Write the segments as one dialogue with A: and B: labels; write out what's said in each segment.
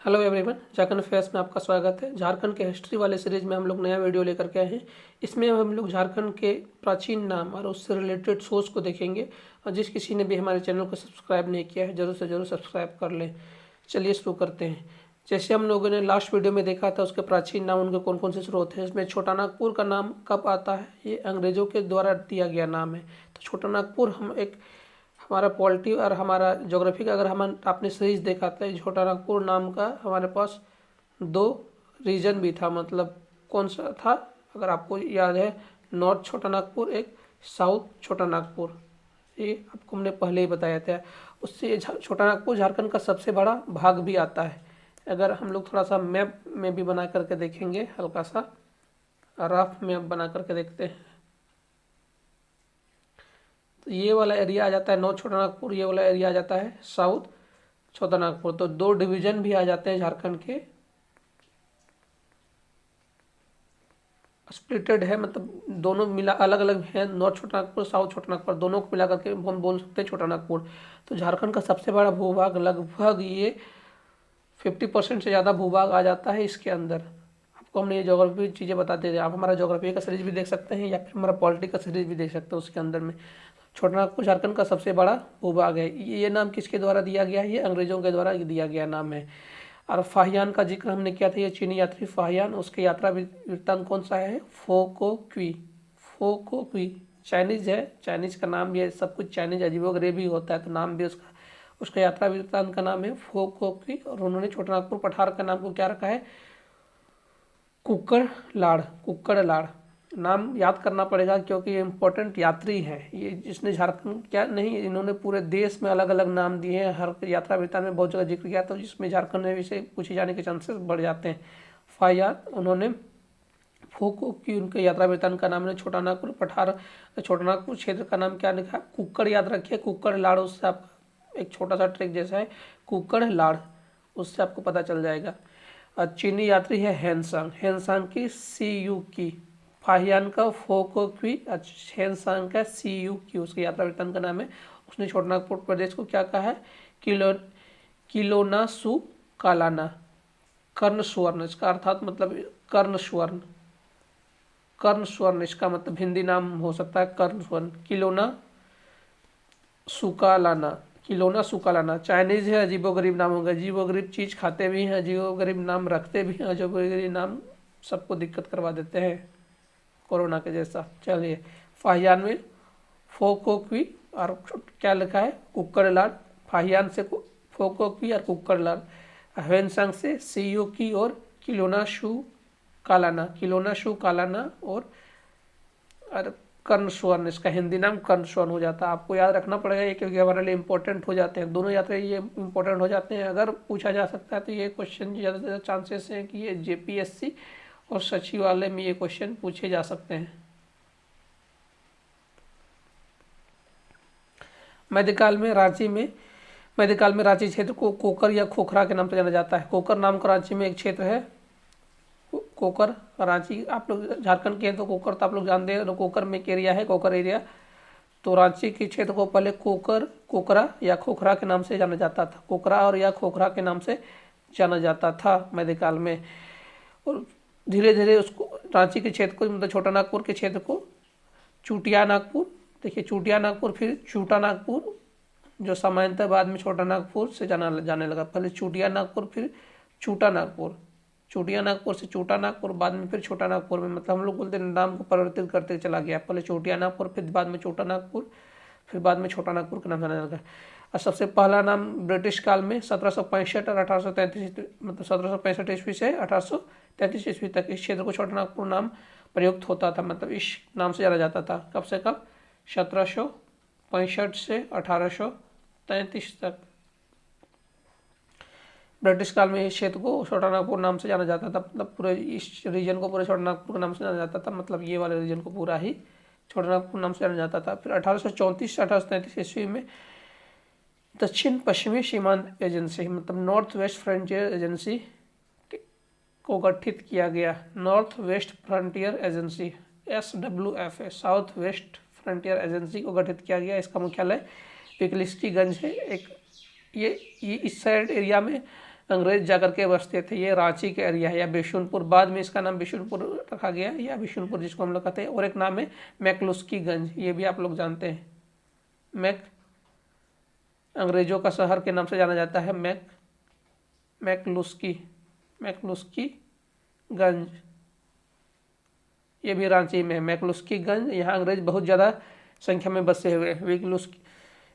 A: Hello everyone, Jharkhand fears में आपका स्वागत है। झारखंड के हिस्ट्री वाले सीरीज में हम लोग नया वीडियो लेकर के आए हैं। इसमें हम लोग झारखंड के प्राचीन नाम और उससे रिलेटेड सोर्स को देखेंगे। और जिस किसी ने भी हमारे चैनल को सब्सक्राइब नहीं किया है, ज़रूर से ज़रूर सब्सक्राइब कर लें। चलिए शुरू करते हैं। जैसे हम लोगों ने लास्ट वीडियो में देखा था, उसके प्राचीन नाम उनके कौन कौन से स्रोत हैं। इसमें छोटा नागपुर का नाम कब आता है, ये अंग्रेज़ों के द्वारा दिया गया नाम है। तो छोटा नागपुर हम एक हमारा पॉलिटी और हमारा ज्योग्राफी का अगर हम आपने सीरीज देखा था, छोटा नागपुर नाम का हमारे पास दो रीजन भी था। मतलब कौन सा था, अगर आपको याद है, नॉर्थ छोटा नागपुर, एक साउथ छोटा नागपुर। ये आपको हमने पहले ही बताया था। उससे छोटा नागपुर झारखंड का सबसे बड़ा भाग भी आता है। अगर हम लोग थोड़ा सा मैप में भी बना करके देखेंगे, हल्का सा रफ मैप बना करके देखते हैं, तो ये वाला एरिया आ जाता है नॉर्थ छोटा नागपुर, ये वाला एरिया आ जाता है साउथ छोटा नागपुर। तो दो डिवीजन भी आ जाते हैं झारखंड के, स्प्लिटेड है, मतलब दोनों मिला अलग अलग हैं। नॉर्थ छोटा नागपुर, साउथ छोटा नागपुर, दोनों को मिला करके हम बोल सकते हैं छोटा नागपुर। तो झारखंड का सबसे बड़ा भूभाग, लगभग ये 50% से ज़्यादा भूभाग आ जाता है इसके अंदर। आपको हमने ये ज्योग्राफी चीज़ें बताते थे। आप हमारा ज्योग्राफी का सीरीज भी देख सकते हैं या फिर हमारा पॉलिटी का सीरीज भी देख सकते हैं। उसके अंदर में छोटा नागपुर झारखंड का सबसे बड़ा भूभाग है। ये नाम किसके द्वारा दिया गया है? ये अंग्रेजों के द्वारा दिया गया नाम है। और फाहियान का जिक्र हमने किया था, ये चीनी यात्री फाहियान, उसके यात्रा वृत्तांत कौन सा है? फो को क्वी। फो को क्वी चाइनीज है, चाइनीज का नाम भी है। सब कुछ चाइनीज अजीबोगरीब भी होता है, तो नाम भी उसका यात्रा वृत्तांत का नाम है फो को क्वी। और उन्होंने छोटा नागपुर पठार का नाम को क्या रखा है? कुक्कड़ लाड़। कुक्कड़ लाड़ नाम याद करना पड़ेगा, क्योंकि ये इम्पोर्टेंट यात्री है। ये जिसने झारखंड क्या नहीं, इन्होंने पूरे देश में अलग अलग नाम दिए हैं। हर यात्रा वृत्तांत में बहुत जगह जिक्र किया, तो जिसमें झारखंड में विषय पूछे जाने के चांसेस बढ़ जाते हैं। फायात उन्होंने फोको की उनके यात्रा वृत्तांत का नाम है छोटा नागपुर पठार। छोटा नागपुर क्षेत्र का नाम क्या लिखा है? कुक्कड़। याद रखिए, कुक्कड़ लाड़। उससे आपका एक छोटा सा ट्रिक जैसा है, कुक्कड़ लाड़, उससे आपको पता चल जाएगा। चीनी यात्री है हैंसांग। हैंसांग की CU की, फाहियान का फोको क्वी, हैंसांग का CU की, उसकी यात्रा वृत्तांत का नाम है। उसने छोटा नागपुर प्रदेश को क्या कहा है? किलोना सु कालाना, कर्ण स्वर्ण। इसका अर्थात मतलब कर्ण स्वर्ण, कर्ण स्वर्ण इसका मतलब हिंदी नाम हो सकता है कर्ण स्वर्ण। किलोना सुकालाना, किलोना सुकालाना। चाइनीज है, अजीबोगरीब नाम होगा। अजीबोगरीब चीज़ खाते भी हैं, अजीबोगरीब नाम रखते भी हैं, अजीबोगरीब नाम सबको दिक्कत करवा देते हैं, कोरोना के जैसा। चलिए, फाहियान में फोकोक्वी और क्या लिखा है? कुक्कड़ लाड़। फाहियान से फोकोक्वी और कुक्कड़ लाड़। ह्वेनसांग से CU की और किलोना शू कालाना, किलोना शू कालाना और कर्ण स्वर्ण। इसका हिंदी नाम कर्ण स्वर्ण हो जाता है। आपको याद रखना पड़ेगा ये, क्योंकि हमारे लिए इंपॉर्टेंट हो जाते हैं दोनों यात्रा। ये इंपॉर्टेंट हो जाते हैं। अगर पूछा जा सकता है तो ये क्वेश्चन ज़्यादा से ज़्यादा चांसेस हैं कि ये JPSC और सचिवालय में ये क्वेश्चन पूछे जा सकते हैं। मध्यकाल में रांची क्षेत्र को कोकर या खोखरा के नाम से जाना जाता है। कोकर नाम का रांची में एक क्षेत्र है, कोकर। रांची आप लोग झारखंड के हैं तो कोकर तो आप लोग जानते हैं, कोकर में एक एरिया है, कोकर एरिया। तो रांची के क्षेत्र को पहले कोकर, कोकरा या खोखरा के नाम से जाना जाता था। कोकरा और या खोखरा के नाम से जाना जाता था मध्यकाल में। और धीरे धीरे उसको रांची के क्षेत्र को, मतलब छोटा नागपुर के क्षेत्र को चूटिया नागपुर, देखिए चूटिया नागपुर, फिर चूटा नागपुर, जो सामान्यतः बाद में छोटा नागपुर से जाने लगा। पहले चूटिया नागपुर, फिर चूटा नागपुर, चूटिया नागपुर से चूटा नागपुर, बाद में फिर छोटा नागपुर में। मतलब हम लोग बोलते हैं नाम को परिवर्तित करते चला गया। पहले चूटिया नागपुर, फिर बाद में छोटा नागपुर, फिर बाद में छोटा नागपुर के नाम जाने लगा। और सबसे पहला नाम ब्रिटिश काल में 1765 और 1833, मतलब 1765 ईस्वी से 1833 ईस्वी तक इस क्षेत्र को छोटा नागपुर नाम प्रयुक्त होता था। मतलब इस नाम से जाना जाता था। कब से कब? 1765 से 1833 तक ब्रिटिश काल में इस क्षेत्र को छोटा नागपुर नाम से जाना जाता था। मतलब पूरे इस रीजन को पूरे छोटा नागपुर के नाम से जाना जाता था। मतलब ये वाले रीजन को पूरा ही छोटा नागपुर नाम से जाना जाता था। फिर 1834 से 1833 ईस्वी में दक्षिण पश्चिमी सीमांत एजेंसी, मतलब नॉर्थ वेस्ट फ्रंटियर एजेंसी को गठित किया गया। North west frontier agency, SWFA, south west frontier agency को गठित किया गया। इसका मुख्यालय पिकलिस्टीगंज है। एक ये इस साइड एरिया में अंग्रेज जाकर के बसते थे। ये रांची का एरिया है या बिशुनपुर, बाद में इसका नाम बिशुनपुर रखा गया या बिशुनपुर जिसको हम लोग कहते हैं। और एक नाम है मैकलुस्कीगंज, ये भी आप लोग जानते हैं। अंग्रेजों का शहर के नाम से जाना जाता है मैकलुस्कीगंज, ये भी रांची में है मैकलुस्कीगंज। यहाँ अंग्रेज बहुत ज़्यादा संख्या में बसे हुए हैं।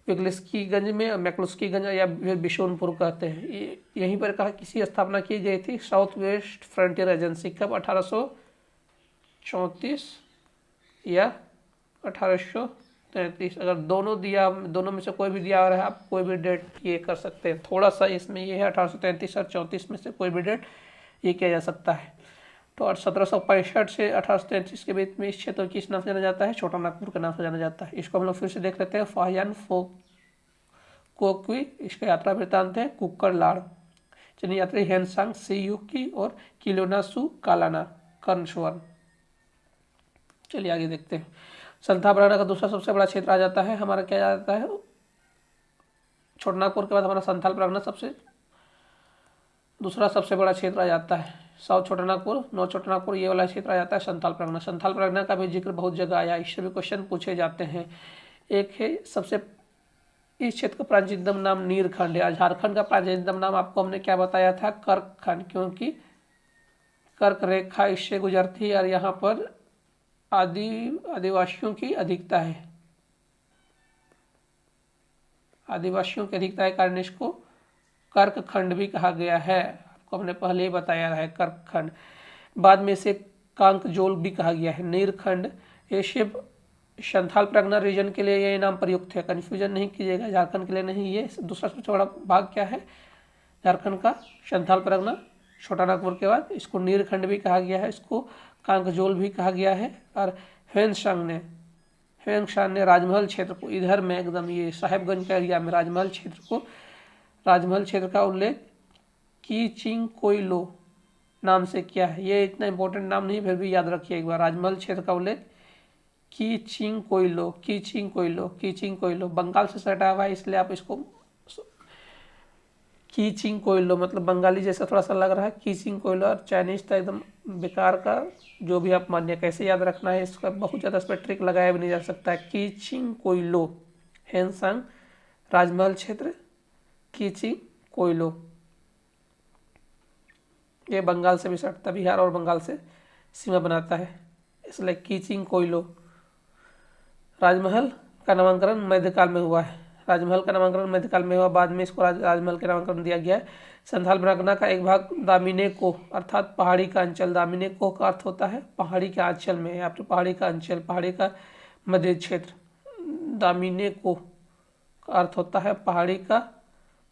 A: विगलिस्कीगंज में मैकलुस्कीगंज या बिशुनपुर कहते हैं। यहीं पर कहा किसी स्थापना की गई थी साउथ वेस्ट फ्रंटियर एजेंसी, कब 1834 या 1833। अगर दोनों में से कोई भी दिया रहा है, आप कोई भी डेट ये कर सकते हैं। थोड़ा सा इसमें ये है 1833 और 34 में से कोई भी डेट ये किया जा सकता है। तो 1765 से 1833 के बीच में इस क्षेत्र को किस नाम से जाना जाता है? छोटा नागपुर के नाम से जाना जाता है। इसको हम लोग फिर से देख लेते हैं। फाहियान फोकोक्वी, इसका यात्रा वृत्तांत है कुक्कड़लाड़। चलिए यात्री हेनसांग सीयुकी और किलोनासु कालाना कर्णस्वर्ण। चलिए आगे देखते हैं। संथाल का दूसरा सबसे बड़ा क्षेत्र आ जाता है हमारा, क्या जाता है? छोटा नागपुर के बाद हमारा संथाल परगना दूसरा सबसे बड़ा क्षेत्र आ जाता है। साउथ छोटा नागपुर, नॉर्थ छोटा नागपुर, ये वाला क्षेत्र आ जाता है संथाल परगना। संथाल परगना का भी जिक्र बहुत जगह आया, इससे भी क्वेश्चन पूछे जाते हैं। एक है इस क्षेत्र का प्राचीनतम नाम नीरखंड है। झारखंड का प्राचीनतम नाम आपको हमने क्या बताया था? कर्कखंड, क्योंकि कर्क रेखा इससे गुजरती है और यहाँ पर आदिवासियों की अधिकता है। आदिवासियों की अधिकता के कारण इसको कर्कखंड भी कहा गया है। आपको हमने पहले ही बताया है कर्कखंड। बाद में इसे कांकजोल भी कहा गया है। नीरखंड ये शिव संथाल परगना रीजन के लिए ये नाम प्रयुक्त है, कन्फ्यूजन नहीं कीजिएगा। झारखंड के लिए नहीं, ये दूसरा सबसे बड़ा भाग क्या है झारखंड का? संथाल परगना। छोटा नागपुर के बाद इसको नीरखंड भी कहा गया है, इसको कांकजोल भी कहा गया है। और ह्वेनसांग ने राजमहल क्षेत्र को इधर में एकदम ये साहेबगंज का एरिया में राजमहल क्षेत्र का उल्लेख कीचिंगकोइलो नाम से किया है। ये इतना इंपॉर्टेंट नाम नहीं, फिर भी याद रखिए एक बार। राजमहल क्षेत्र का उल्लेख कीचिंगकोइलो बंगाल से सटा हुआ है, इसलिए आप इसको कीचिंगकोइलो मतलब बंगाली जैसा थोड़ा सा लग रहा है। कीचिंगकोइलो और चाइनीज था एकदम बेकार का, जो भी आप मानिए। कैसे याद रखना है इसका बहुत ज़्यादा इस पर ट्रिक लगाया भी नहीं जा सकता है। कीचिंगकोइलो, हेनसांग राजमहल क्षेत्र, कीचिंगकोइलो। ये बंगाल से भी सटता, बिहार और बंगाल से सीमा बनाता है, इसलिए कीचिंगकोइलो। राजमहल का नामकरण मध्यकाल में हुआ है। बाद में इसको राजमहल का नामकरण दिया गया है। संथाल परगना का एक भाग दामिनेको अर्थात पहाड़ी का अंचल, दामिनेको का अर्थ होता है पहाड़ी के आंचल में, या फिर पहाड़ी का अंचल, पहाड़ी का मध्य क्षेत्र। दामिनेको का अर्थ होता है पहाड़ी का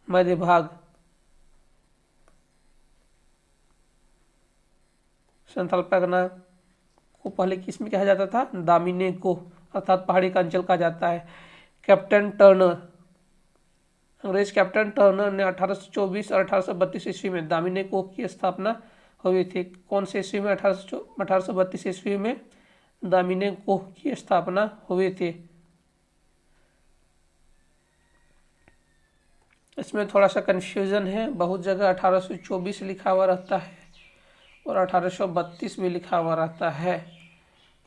A: मध्य भाग। संथाल परगना को पहले किस में कहा जाता था? दामिनेको अर्थात पहाड़ी का अंचल कहा जाता है। अंग्रेज कैप्टन टर्नर ने 1824 और 1832 ईस्वी में दामिनेको की स्थापना हुई थी। कौन से ईस्वी में? 1832 ईस्वी में दामिनेको की स्थापना हुई थी। इसमें थोड़ा सा कन्फ्यूजन है, बहुत जगह 1824 लिखा हुआ रहता है और 1832 भी लिखा हुआ रहता है।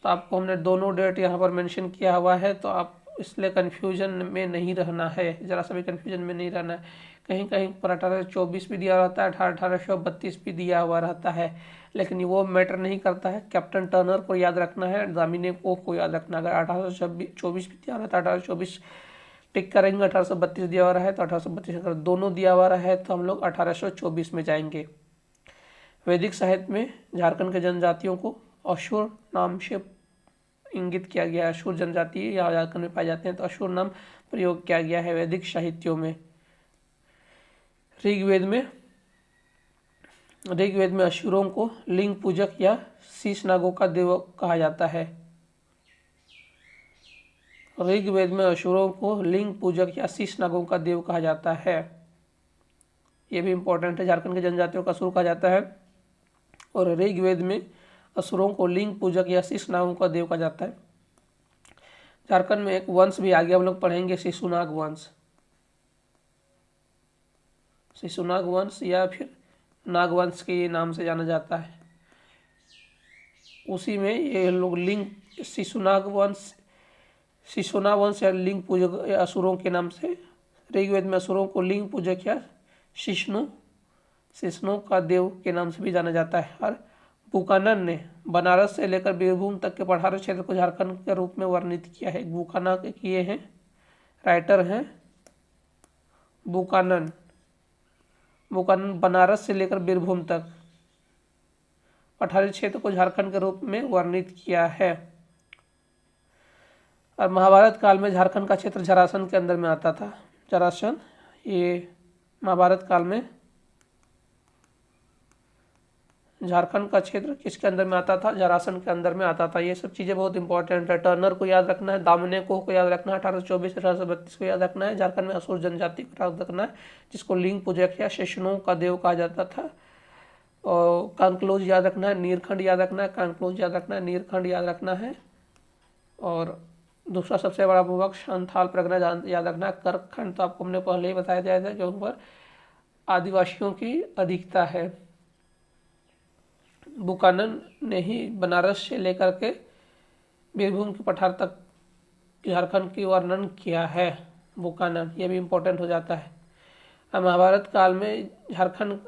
A: तो आपको हमने दोनों डेट यहाँ पर मेंशन किया हुआ है, तो आप इसलिए कन्फ्यूजन में नहीं रहना है, ज़रा सा भी कन्फ्यूजन में नहीं रहना है। कहीं कहीं पर 1824 भी दिया रहता है, 1832 भी दिया हुआ रहता है, लेकिन वो मैटर नहीं करता है। कैप्टन टर्नर को याद रखना है, दामिनेको को याद रखना। अगर 1824 भी दिया रहता है 1824 टिक करेंगे, 1832 दिया हुआ रहा है तो 1832, अगर दोनों दिया हुआ रहा है तो हम लोग 1824 में जाएंगे। वैदिक साहित्य में झारखंड के जनजातियों को अशुर नाम से इंगित किया गया है। अशुर जनजाति यहाँ झारखंड में पाए जाते हैं, तो अशुर नाम प्रयोग किया गया है वैदिक साहित्यों में। ऋग्वेद में असुरों को लिंग पूजक या शीश नागों का देव कहा जाता है। ऋग्वेद में असुरों को लिंग पूजक या शीश नागों का देव कहा जाता है। ये भी इंपॉर्टेंट है, झारखंड के जनजातियों का असुर कहा जाता है और ऋग्वेद में असुरों को लिंग पूजक या शीश नागों का देव कहा जाता है। झारखंड में एक वंश भी आगे हम लोग पढ़ेंगे, शिशुनाग वंश। शिशुनाग वंश या फिर नागवंश के नाम से जाना जाता है। उसी में ये लोग लिंग शिशुनाग वंश, शिशुना वंश या लिंग पूजक असुरों के नाम से ऋग्वेद में असुरों को लिंग पूजक या शिष्णु का देव के नाम से भी जाना जाता है। और बुकानन ने बनारस से लेकर बीरभूम तक के पठारी क्षेत्र को झारखंड के रूप में वर्णित किया है। बुकाना के किए हैं, राइटर हैं बुकानन। बुकानन बनारस से लेकर बीरभूम तक पठारी क्षेत्र को झारखंड के रूप में वर्णित किया है। और महाभारत काल में झारखंड का क्षेत्र जरासन के अंदर में आता था। जरासन ये महाभारत काल में झारखंड का क्षेत्र किसके अंदर में आता था? जरासन के अंदर में आता था। ये सब चीज़ें बहुत इंपॉर्टेंट है। टर्नर को याद रखना है, दामने को याद रखना है, 1824 1832 को याद रखना है। झारखंड में असुर जनजाति को याद रखना है, जिसको लिंग पूजक या शिष्णुओं का देव कहा जाता था। और कांकलोज याद रखना है, नीरखंड याद रखना है, कांकलोज याद रखना है, नीरखंड याद रखना है। और दूसरा सबसे बड़ा भूभाग संथाल परगना याद रखना है। करखंड तो आपको हमने पहले ही बताया जाए था, जो ऊपर आदिवासियों की अधिकता है। बुकानन ने ही बनारस से लेकर के बीरभूम के पठार तक झारखंड की वर्णन किया है। बुकानन, ये भी इम्पोर्टेंट हो जाता है। महाभारत काल में झारखंड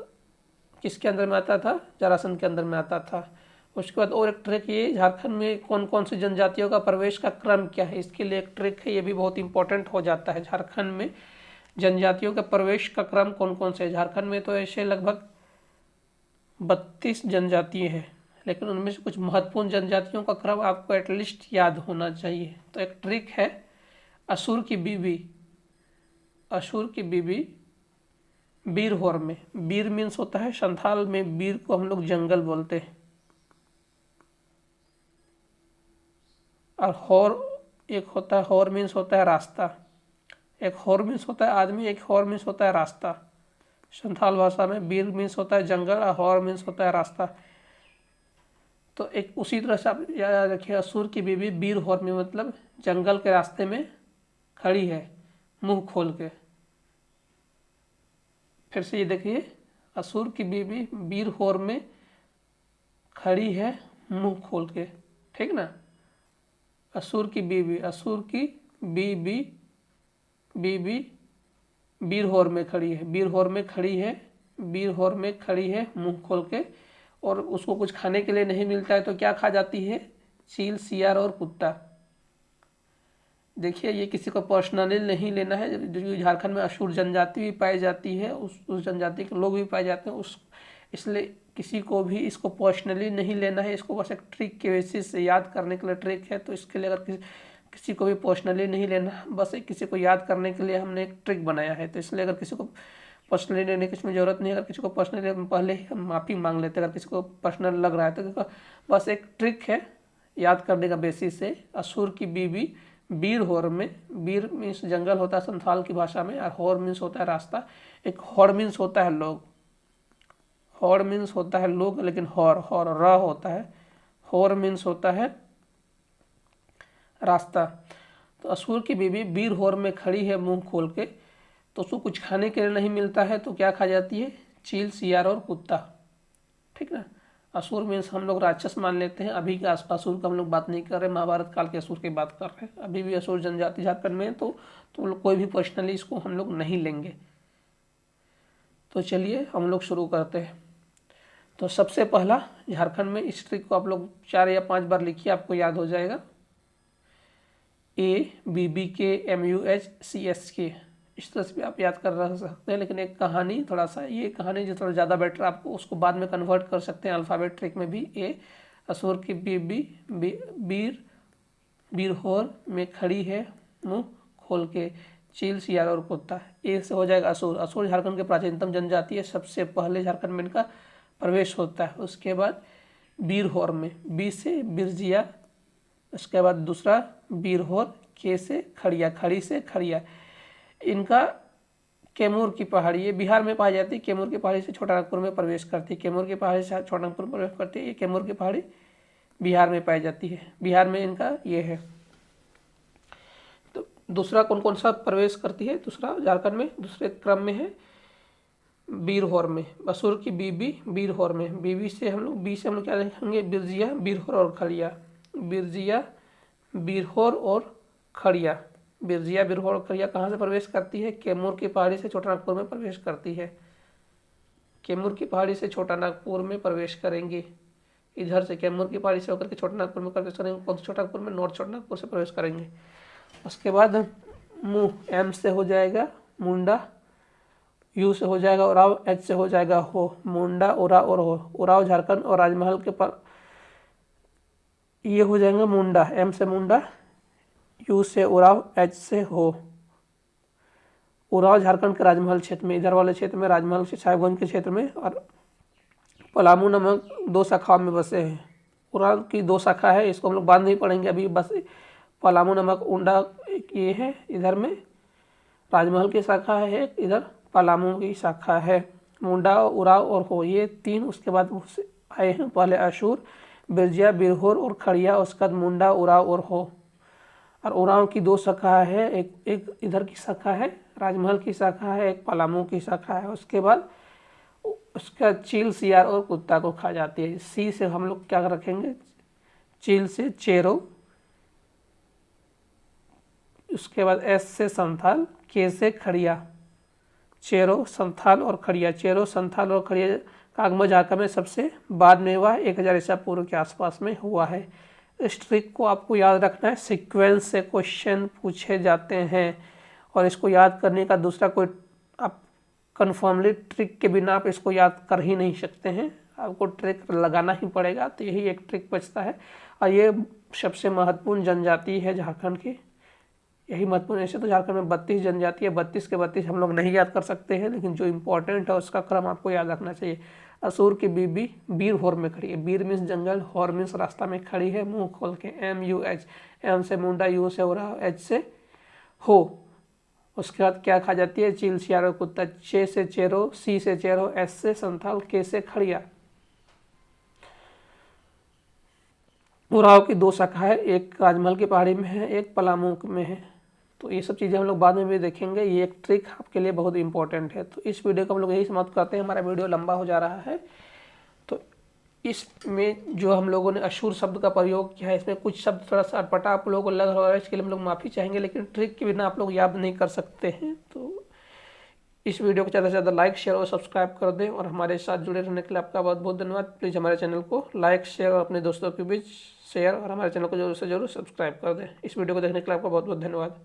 A: किसके अंदर में आता था? जरासन के अंदर में आता था। उसके बाद और एक ट्रिक, ये झारखंड में कौन कौन सी जनजातियों का प्रवेश का क्रम क्या है, इसके लिए एक ट्रिक है, ये भी बहुत इंपॉर्टेंट हो जाता है। झारखंड में जनजातियों का प्रवेश का क्रम कौन कौन से? झारखंड में तो ऐसे लगभग 32 जनजातियाँ हैं, लेकिन उनमें से कुछ महत्वपूर्ण जनजातियों का क्रम आपको एटलीस्ट याद होना चाहिए। तो एक ट्रिक है, असुर की बीबी, असुर की बीबी बीर होर में, बीर मीन्स होता है संथाल में बीर को हम लोग जंगल बोलते हैं। और होर एक होता है, होर मीन्स होता है रास्ता। एक होर मीन्स होता है आदमी, एक होर मीन्स होता है रास्ता। संथाल भाषा में बीर मीन्स होता है जंगल और होर मीन्स होता है रास्ता। तो एक उसी तरह से आप याद रखिए, असुर की बीबी बीर होर में मतलब जंगल के रास्ते में खड़ी है मुंह खोल के। फिर से ये देखिए, असुर की बीबी बीर होर में खड़ी है मुंह खोल के, ठीक ना। असुर की बीबी, असुर की बीबी, बीबी बीर होर में खड़ी है, बीर होर में खड़ी है, बीर होर में खड़ी है मुंह खोल के। और उसको कुछ खाने के लिए नहीं मिलता है तो क्या खा जाती है? चील, सियार और कुत्ता। देखिए, ये किसी को पर्सनली नहीं लेना है। जो झारखंड में असुर जनजाति भी पाई जाती है, उस जनजाति के लोग भी पाए जाते हैं, इसलिए किसी को भी इसको पर्सनली नहीं लेना है। इसको बस एक ट्रिक के बेसिस से याद करने के लिए ट्रिक है। तो इसके लिए अगर किसी को भी पर्सनली नहीं लेना, बस एक किसी को याद करने के लिए हमने एक ट्रिक बनाया है। तो इसलिए अगर किसी को पर्सनली लेने की इसमें ज़रूरत नहीं है। अगर किसी को पर्सनली पहले ही हम माफ़ी मांग लेते हैं, अगर किसी को पर्सनल लग रहा है तो बस एक ट्रिक है याद करने का बेसिस से। असुर की बीबी बीर होर में, बीर मीन्स जंगल होता है संथाल की भाषा में, और होर मीन्स होता है रास्ता। एक होर मीन्स होता है लोग, होर मीन्स होता है लोग, लेकिन होर होर र होता है। होर मीन्स होता है रास्ता। तो असुर की बीबी बीर होर में खड़ी है मुंह खोल के। तो उसको कुछ खाने के लिए नहीं मिलता है तो क्या खा जाती है? चील, सियार और कुत्ता, ठीक ना। असुर मीन्स हम लोग राक्षस मान लेते हैं। अभी के असुर का हम लोग बात नहीं कर रहे, महाभारत काल के असुर की बात कर रहे हैं। अभी भी असुर जनजाति झारखंड में है, तो कोई भी पर्सनली इसको हम लोग नहीं लेंगे। तो चलिए हम लोग शुरू करते हैं। तो सबसे पहला, झारखंड में इस ट्रिक को आप लोग 4 या 5 बार लिखिए, आपको याद हो जाएगा। ABBKMUHCSK, इस तरह से भी आप याद कर रह सकते हैं। लेकिन एक कहानी, थोड़ा सा ये कहानी जो थोड़ा ज़्यादा बेटर, आपको उसको बाद में कन्वर्ट कर सकते हैं अल्फ़ाबेट ट्रिक में भी। असुर की बीबी बीर होर में खड़ी है मुंह खोल के, चील, सियार और कुत्ता। ए से हो जाएगा असुर। असुर झारखंड के प्राचीनतम जनजाति है, सबसे पहले झारखंड में इनका प्रवेश होता है। उसके बाद बीर होर में, बी से बिरजिया, उसके बाद दूसरा बीर होर, के से खड़िया, खड़ी से खड़िया। इनका कैमूर की पहाड़ी, ये बिहार में पाई जाती है। कैमूर की पहाड़ी से छोटानागपुर में प्रवेश करती है, कैमूर की पहाड़ी से छोटानागपुर में प्रवेश करती है। ये कैमूर की पहाड़ी बिहार में पाई जाती है, बिहार में इनका ये है। तो दूसरा कौन कौन सा प्रवेश करती है? दूसरा झारखंड में दूसरे क्रम में है बीरहोर में, बसूर की बीबी बीरहोर में। बीबी से हम लोग, बी से हम लोग क्या लिखेंगे, बिरजिया बीरहोर और खड़िया, बिरजिया बीरहोर और खड़िया। बिरजिया बीरहोर और खड़िया कहाँ से प्रवेश करती है, कैमूर की पहाड़ी से छोटा नागपुर में प्रवेश करती है। कैमूर की पहाड़ी से छोटा नागपुर में प्रवेश करेंगे, इधर से कैमूर की पहाड़ी से होकर के छोटा नागपुर में प्रवेश करेंगे। कौन सा छोटा नागपुर में, नॉर्थ छोटा नागपुर से प्रवेश करेंगे। उसके बाद मुँह, एम से हो जाएगा मुंडा, यू से हो जाएगा उराव, एच से हो जाएगा हो, मुंडा उराव और हो। उराव झारखंड और राजमहल के पर ये हो जाएंगे मुंडा, एम से मुंडा, यू से उराव, एच से हो। उराव झारखंड के राजमहल क्षेत्र में, इधर वाले क्षेत्र में राजमहल से साहिबगंज के क्षेत्र में, और पलामू नामक 2 शाखाओं में बसे हैं। उराव की 2 शाखा है, इसको हम लोग बाद नहीं पढ़ेंगे अभी, बस पलामू नामक उंडा ये है, इधर में राजमहल की शाखा है, इधर पलामू की शाखा है। मुंडा, उराव और हो ये 3, उसके बाद आए हैं पहले अशूर, बिरजिया बीरहोर और खड़िया, उसके बाद मुंडा उराव और हो। और उराव की 2 शाखा है, एक इधर की शाखा है राजमहल की शाखा है, एक पलामू की शाखा है। उसके बाद उसका चील, सियार और कुत्ता को खा जाती है। सी से हम लोग क्या रखेंगे, चील से चेरो, उसके बाद एस से संथाल, के से खड़िया। चेरो, संथाल और खड़िया, चेरो, संथाल और खड़िया का आगमन झारखंड में सबसे बाद में हुआ, 1000 ईसा पूर्व के आसपास में हुआ है। इस ट्रिक को आपको याद रखना है, सीक्वेंस से क्वेश्चन पूछे जाते हैं, और इसको याद करने का दूसरा कोई आप कन्फर्मली ट्रिक के बिना आप इसको याद कर ही नहीं सकते हैं, आपको ट्रिक लगाना ही पड़ेगा। तो यही एक ट्रिक बचता है, और ये सबसे महत्वपूर्ण जनजाति है झारखंड की, यही महत्वपूर्ण। ऐसे तो झारखंड में 32 जनजाति है, 32 के 32 हम लोग नहीं याद कर सकते हैं, लेकिन जो इंपॉर्टेंट है उसका क्रम आपको याद रखना चाहिए। असूर की बीबी बीरहोर में खड़ी है, बीर मीन्स जंगल, होर मीन्स रास्ता में खड़ी है, मुंह खोल के, MUH, एम से मुंडा, यू से उराव, एच से हो। उसके बाद क्या खा जाती है, चील, सियार और कुत्ता। चे से चेरो, सी से चेरो, एस से संथाल, के से खड़िया। उराव की 2 शाखा है, एक राजमहल की पहाड़ी में है, एक पलामू में है। तो ये सब चीज़ें हम लोग बाद में भी देखेंगे, ये एक ट्रिक आपके लिए बहुत इंपॉर्टेंट है। तो इस वीडियो को हम लोग यही समाप्त करते हैं, हमारा वीडियो लंबा हो जा रहा है। तो इसमें जो हम लोगों ने अशूर शब्द का प्रयोग किया है, इसमें कुछ शब्द थोड़ा सा अटपटा आप लोगों को लग रहा है, इसके लिए हम लोग माफ़ी चाहेंगे, लेकिन ट्रिक के बिना आप लोग याद नहीं कर सकते हैं। तो इस वीडियो को ज़्यादा से ज़्यादा लाइक, शेयर और सब्सक्राइब कर दें, और हमारे साथ जुड़े रहने के लिए आपका बहुत बहुत धन्यवाद। प्लीज़ हमारे चैनल को लाइक, शेयर और अपने दोस्तों के बीच शेयर, और हमारे चैनल को जरूर से जरूर सब्सक्राइब कर दें। इस वीडियो को देखने के लिए आपका बहुत बहुत धन्यवाद।